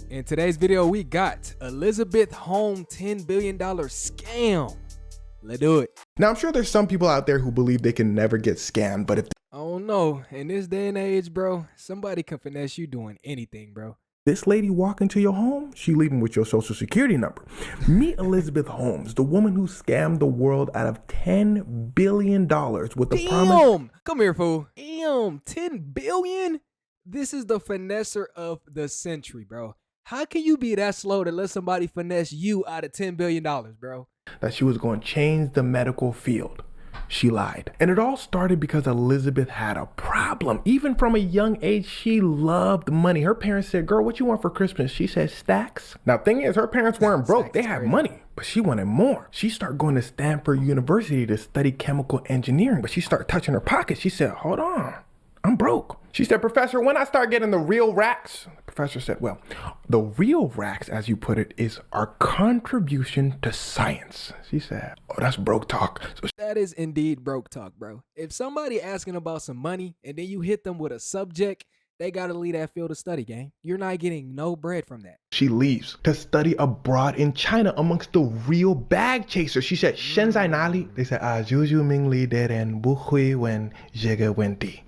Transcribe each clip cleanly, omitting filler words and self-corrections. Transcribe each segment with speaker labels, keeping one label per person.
Speaker 1: In today's video, we got Elizabeth Holmes $10 billion scam. Let's do it.
Speaker 2: Now, I'm sure there's some people out there who believe they can never get scammed, but if
Speaker 1: I don't know. In this day and age, bro, somebody can finesse you doing anything, bro.
Speaker 2: this lady walk into your home, she leaving with your social security number. Meet Elizabeth Holmes, the woman who scammed the world out of $10 billion with the promise.
Speaker 1: Come here, fool. Damn, 10 billion? This is the finesser of the century, bro. How can you be that slow to let somebody finesse you out of $10 billion, bro?
Speaker 2: That she was going to change the medical field. She lied. And it all started because Elizabeth had a problem. Even from a young age, she loved money. Her parents said, girl, what you want for Christmas? She said, stacks. Now, thing is, her parents weren't broke. They had money, but she wanted more. She started going to Stanford University to study chemical engineering, but she started touching her pockets. She said, hold on, I'm broke. She said, Professor, when I start getting the real racks? The professor said, well, the real racks, as you put it, is our contribution to science. She said, oh, that's broke talk. So
Speaker 1: that is indeed broke talk, bro. If somebody asking about some money and then you hit them with a subject, they got to leave that field of study, gang. You're not getting no bread from that.
Speaker 2: She leaves to study abroad in China amongst the real bag chasers. She said, Shenzai Nali. They said, Juju Ming Li dead and Bu Hui when Jega Wenti.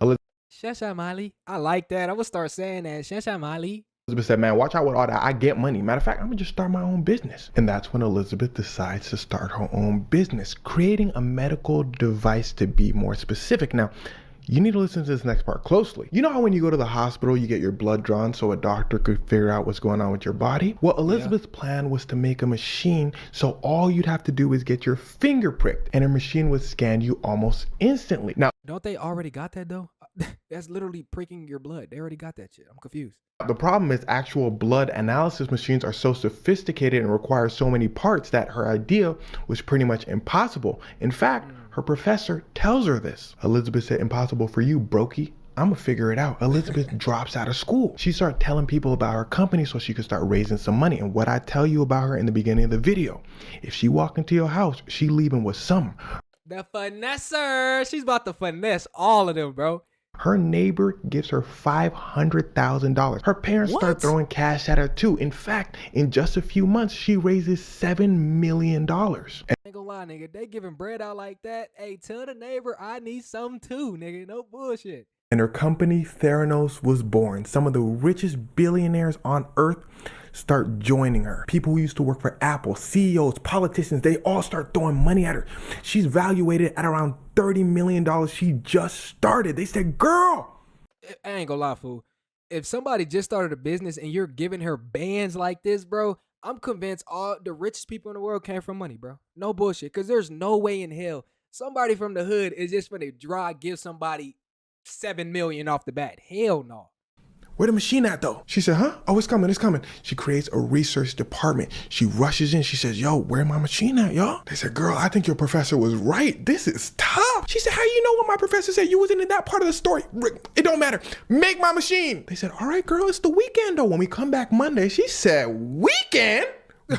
Speaker 1: Shasha Mali. I like that. I would start saying that. Shasha Mali.
Speaker 2: Elizabeth said, man, watch out with all that. I get money. Matter of fact, I'm going to just start my own business. And that's when Elizabeth decides to start her own business, creating a medical device to be more specific. Now, you need to listen to this next part closely. You know how when you go to the hospital, you get your blood drawn so a doctor could figure out what's going on with your body? Well, Elizabeth's plan was to make a machine so all you'd have to do is get your finger pricked and a machine would scan you almost instantly. Now,
Speaker 1: don't they already got that though? That's literally pricking your blood. They already got that shit. I'm confused.
Speaker 2: The problem is actual blood analysis machines are so sophisticated and require so many parts that her idea was pretty much impossible. In fact, her professor tells her this. Elizabeth said, impossible for you, brokey. I'm gonna figure it out. Elizabeth drops out of school. She started telling people about her company so she could start raising some money. And what I tell you about her in the beginning of the video, if she walk into your house, she leaving with some.
Speaker 1: The finesser. She's about to finesse all of them, bro.
Speaker 2: Her neighbor gives her $500,000. Her parents start throwing cash at her too. In fact, in just a few months, she raises $7 million. And
Speaker 1: I ain't gonna lie, nigga. They giving bread out like that. Hey, tell the neighbor I need some too, nigga. No bullshit.
Speaker 2: And her company, Theranos, was born. Some of the richest billionaires on earth start joining her. People who used to work for Apple, CEOs, politicians, they all start throwing money at her. She's valuated at around $30 million. She just started. They said, girl.
Speaker 1: I ain't gonna lie, fool. If somebody just started a business and you're giving her bands like this, bro, I'm convinced all the richest people in the world came from money, bro. No bullshit. Because there's no way in hell somebody from the hood is just gonna give somebody $7 million off the bat. Hell no.
Speaker 2: Where the machine at though? She said, huh? Oh, it's coming, it's coming. She creates a research department. She rushes in. She says, yo, where my machine at, y'all? They said, girl, I think your professor was right. This is tough. She said, how you know what my professor said? You wasn't in that part of the story. It don't matter. Make my machine. They said, all right, girl, it's the weekend though. When we come back Monday, she said, weekend?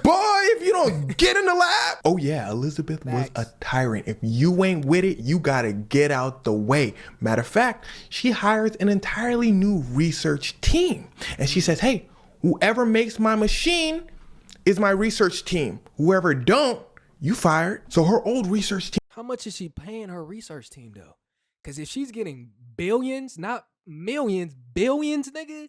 Speaker 2: Boy, if you don't get in the lab. Oh yeah, Elizabeth was a tyrant. If you ain't with it, you gotta get out the way. Matter of fact, she hires an entirely new research team. And she says, hey, whoever makes my machine is my research team. Whoever don't, you fired. So her old research team.
Speaker 1: How much is she paying her research team though? Because if she's getting billions, not millions, billions, nigga,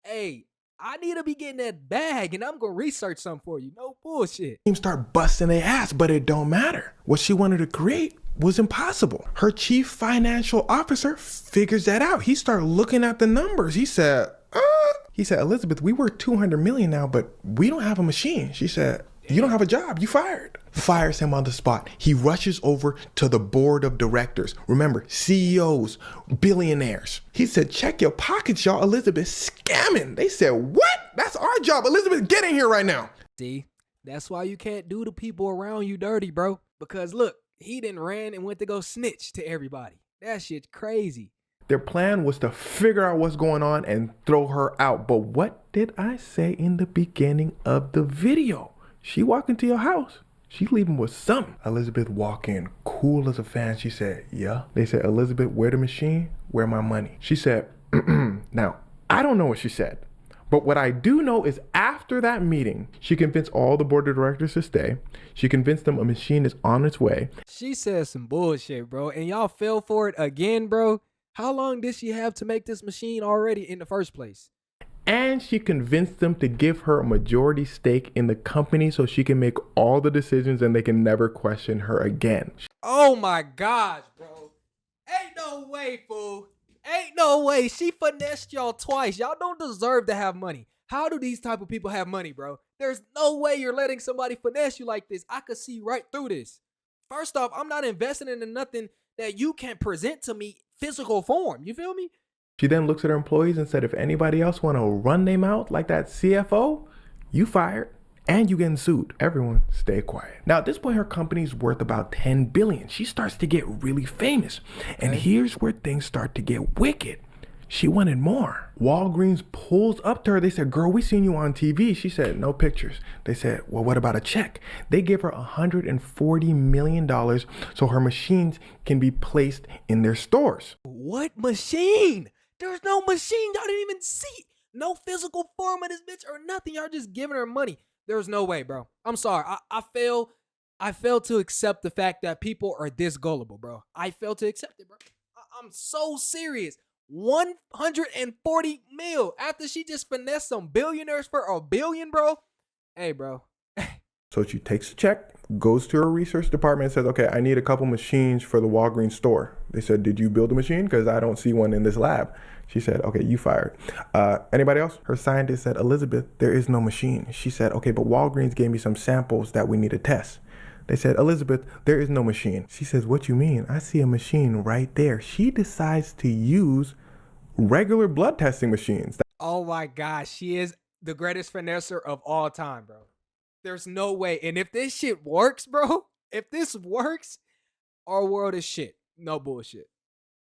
Speaker 1: hey, I need to be getting that bag and I'm going to research something for you. No bullshit.
Speaker 2: Start busting their ass, but it don't matter. What she wanted to create was impossible. Her chief financial officer figures that out. He started looking at the numbers. He said, Elizabeth, we worth 200 million now, but we don't have a machine. She said, you don't have a job. You fired. Fires him on the spot. He rushes over to the board of directors. Remember, CEOs, billionaires. He said, check your pockets, y'all. Elizabeth scamming. They said, what? That's our job. Elizabeth, get in here right now.
Speaker 1: See, that's why you can't do the people around you dirty, bro. Because look, he done ran and went to go snitch to everybody. That shit's crazy.
Speaker 2: Their plan was to figure out what's going on and throw her out. But what did I say in the beginning of the video? She walked into your house. She leaving with something. Elizabeth walk in, cool as a fan. She said, yeah. They said, Elizabeth, where the machine? Where my money? She said, now, I don't know what she said, But what I do know is after that meeting, she convinced all the board of directors to stay. She convinced them a machine is on its way.
Speaker 1: She said some bullshit, bro. And y'all fell for it again, bro. How long did she have to make this machine already in the first place?
Speaker 2: And she convinced them to give her a majority stake in the company so she can make all the decisions and they can never question her again.
Speaker 1: Oh my gosh, bro. Ain't no way, fool. Ain't no way. She finessed y'all twice. Y'all don't deserve to have money. How do these type of people have money, bro? There's no way you're letting somebody finesse you like this. I could see right through this. First off, I'm not investing into nothing that you can present to me physical form. You feel me?
Speaker 2: She then looks at her employees and said, if anybody else want to run them out like that CFO, you fired and you getting sued. Everyone stay quiet. Now at this point, her company's worth about 10 billion. She starts to get really famous. And here's where things start to get wicked. She wanted more. Walgreens pulls up to her. They said, girl, we seen you on TV. She said, no pictures. They said, well, what about a check? They give her $140 million so her machines can be placed in their stores.
Speaker 1: What machine? There's no machine. Y'all didn't even see. No physical form of this bitch or nothing. Y'all just giving her money. There's no way, bro. I'm sorry. I fail to accept the fact that people are this gullible, bro. I fail to accept it, bro. I'm so serious. 140 mil after she just finessed some billionaires for $1 billion, bro. Hey, bro.
Speaker 2: So she takes a check, goes to her research department and says, okay, I need a couple machines for the Walgreens store. They said, did you build a machine? Because I don't see one in this lab. She said, okay, you fired. Anybody else? Her scientist said, Elizabeth, there is no machine. She said, okay, but Walgreens gave me some samples that we need to test. They said, Elizabeth, there is no machine. She says, what you mean? I see a machine right there. She decides to use regular blood testing machines.
Speaker 1: Oh my gosh, she is the greatest finesser of all time, bro. There's no way. And if this shit works, bro, if this works, our world is shit. No bullshit.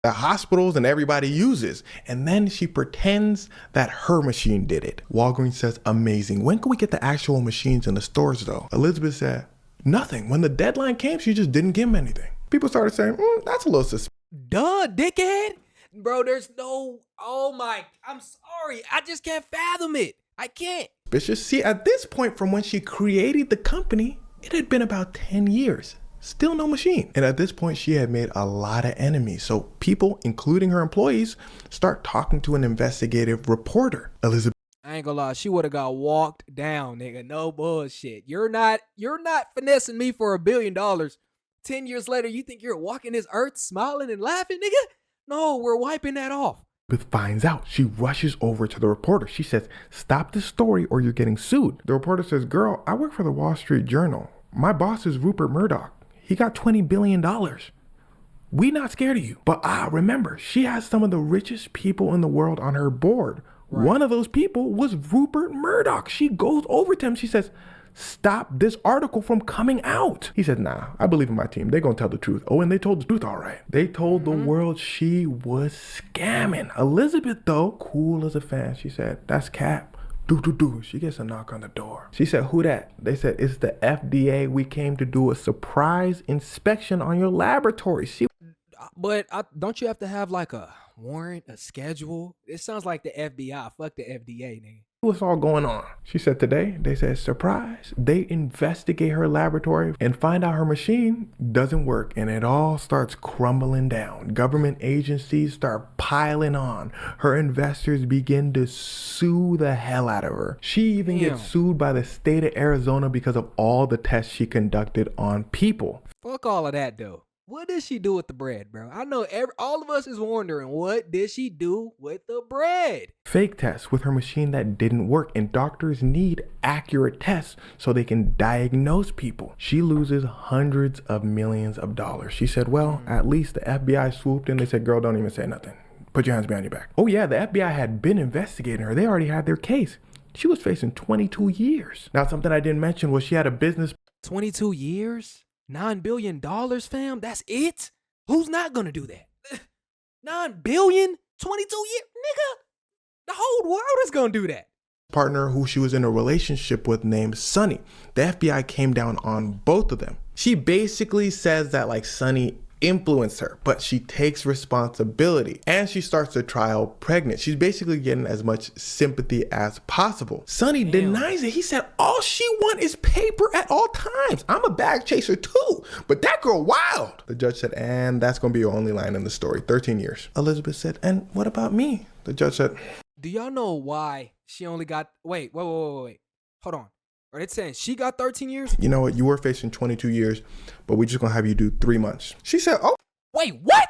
Speaker 2: The hospitals and everybody uses. And then she pretends that her machine did it. Walgreens says, amazing. When can we get the actual machines in the stores though? Elizabeth said, nothing. When the deadline came, she just didn't give him anything. People started saying, that's a little suspicious.
Speaker 1: Duh, dickhead. Bro, there's no, oh my, I'm sorry. I just can't fathom it. I can't.
Speaker 2: See, at this point from when she created the company, it had been about 10 years. Still no machine. And at this point, she had made a lot of enemies. So people, including her employees, start talking to an investigative reporter. Elizabeth.
Speaker 1: I ain't gonna lie, she would have got walked down, nigga. No bullshit. You're not finessing me for $1 billion. 10 years later, you think you're walking this earth smiling and laughing, nigga? No, we're wiping that off.
Speaker 2: Finds out. She rushes over to the reporter. She says, stop this story or you're getting sued. The reporter says, girl, I work for the Wall Street Journal. My boss is Rupert Murdoch. He got $20 billion. We not scared of you. But remember, she has some of the richest people in the world on her board. Right. One of those people was Rupert Murdoch. She goes over to him. She says, stop this article from coming out. He said, nah, I believe in my team. They're going to tell the truth. Oh, and they told the truth all right. They told the world she was scamming. Elizabeth, though, cool as a fan, she said, that's cap. She gets a knock on the door. She said, who that? They said, it's the FDA. We came to do a surprise inspection on your laboratory.
Speaker 1: But don't you have to have like a warrant, a schedule? It sounds like the FBI. Fuck the FDA, nigga.
Speaker 2: What's all going on? She said today, they said, surprise. They investigate her laboratory and find out her machine doesn't work and it all starts crumbling down. Government agencies start piling on. Her investors begin to sue the hell out of her. She even gets sued by the state of Arizona because of all the tests she conducted on people.
Speaker 1: Fuck all of that though. What did she do with the bread, bro? I know all of us is wondering, what did she do with the bread?
Speaker 2: Fake tests with her machine that didn't work, and doctors need accurate tests so they can diagnose people. She loses hundreds of millions of dollars. She said, well, at least the FBI swooped in. They said, girl, don't even say nothing. Put your hands behind your back. Oh yeah, the FBI had been investigating her. They already had their case. She was facing 22 years. Now, something I didn't mention was she had a business.
Speaker 1: 22 years? $9 billion, fam? That's it? Who's not gonna do that? 9 billion? 22 years? Nigga, the whole world is gonna do that.
Speaker 2: Partner who she was in a relationship with named Sonny. The FBI came down on both of them. She basically says that like Sonny influence her, but she takes responsibility and she starts the trial pregnant. She's basically getting as much sympathy as possible. Sonny denies it. He said, all she want is paper at all times. I'm a bag chaser too, but that girl wild. The judge said, and that's gonna be your only line in the story, 13 years. Elizabeth said, and what about me? The judge said,
Speaker 1: do y'all know why she only got, wait, hold on. Are they saying she got 13 years?
Speaker 2: You know what? You were facing 22 years, but we're just gonna have you do 3 months. She said, oh.
Speaker 1: Wait, what?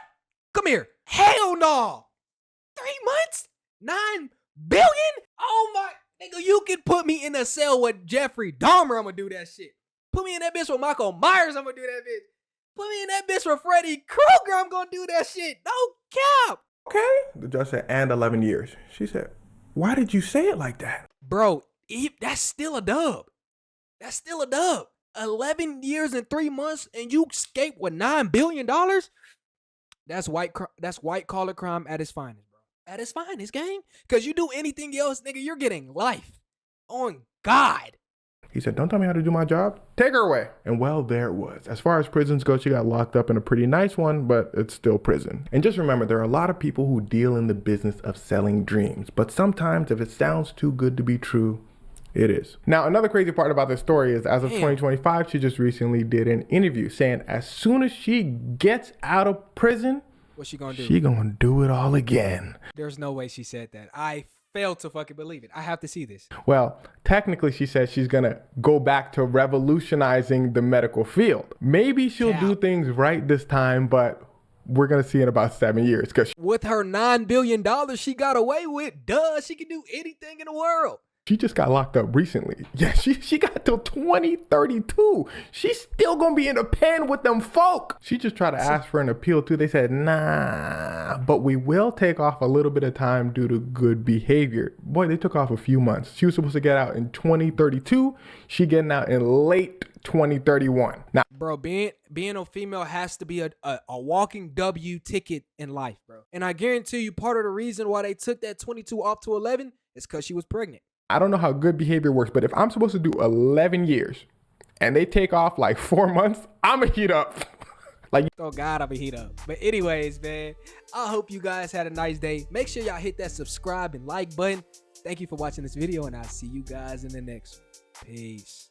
Speaker 1: Come here. Hell no. 3 months? 9 billion? Oh my, nigga, you can put me in a cell with Jeffrey Dahmer, I'm gonna do that shit. Put me in that bitch with Michael Myers, I'm gonna do that bitch. Put me in that bitch with Freddy Krueger, I'm gonna do that shit. No cap.
Speaker 2: Okay. The judge said, and 11 years. She said, why did you say it like that?
Speaker 1: Bro, that's still a dub. That's still a dub. 11 years and 3 months and you escape with $9 billion? That's white collar crime at its finest, bro. At its finest, gang. Because you do anything else, nigga, you're getting life. On God.
Speaker 2: He said, don't tell me how to do my job. Take her away. And well, there it was. As far as prisons go, she got locked up in a pretty nice one, but it's still prison. And just remember, there are a lot of people who deal in the business of selling dreams. But sometimes if it sounds too good to be true, it is. Now, another crazy part about this story is as of 2025, she just recently did an interview saying as soon as she gets out of prison,
Speaker 1: what's she gonna do?
Speaker 2: She gonna do it all again.
Speaker 1: There's no way she said that. I fail to fucking believe it. I have to see this.
Speaker 2: Well, technically she says she's gonna go back to revolutionizing the medical field. Maybe she'll do things right this time, but we're gonna see in about 7 years. Cause
Speaker 1: with her $9 billion she got away with, she can do anything in the world.
Speaker 2: She just got locked up recently. Yeah, she got till 2032. She's still gonna be in the pen with them folk. She just tried to ask for an appeal too. They said, nah, but we will take off a little bit of time due to good behavior. Boy, they took off a few months. She was supposed to get out in 2032. She getting out in late 2031. Now,
Speaker 1: bro, being a female has to be a walking W ticket in life, bro. And I guarantee you part of the reason why they took that 22 off to 11 is because she was pregnant.
Speaker 2: I don't know how good behavior works, but if I'm supposed to do 11 years and they take off like 4 months, I'ma heat up. Like,
Speaker 1: oh God, I'ma heat up. But anyways, man, I hope you guys had a nice day. Make sure y'all hit that subscribe and like button. Thank you for watching this video, and I'll see you guys in the next one. Peace.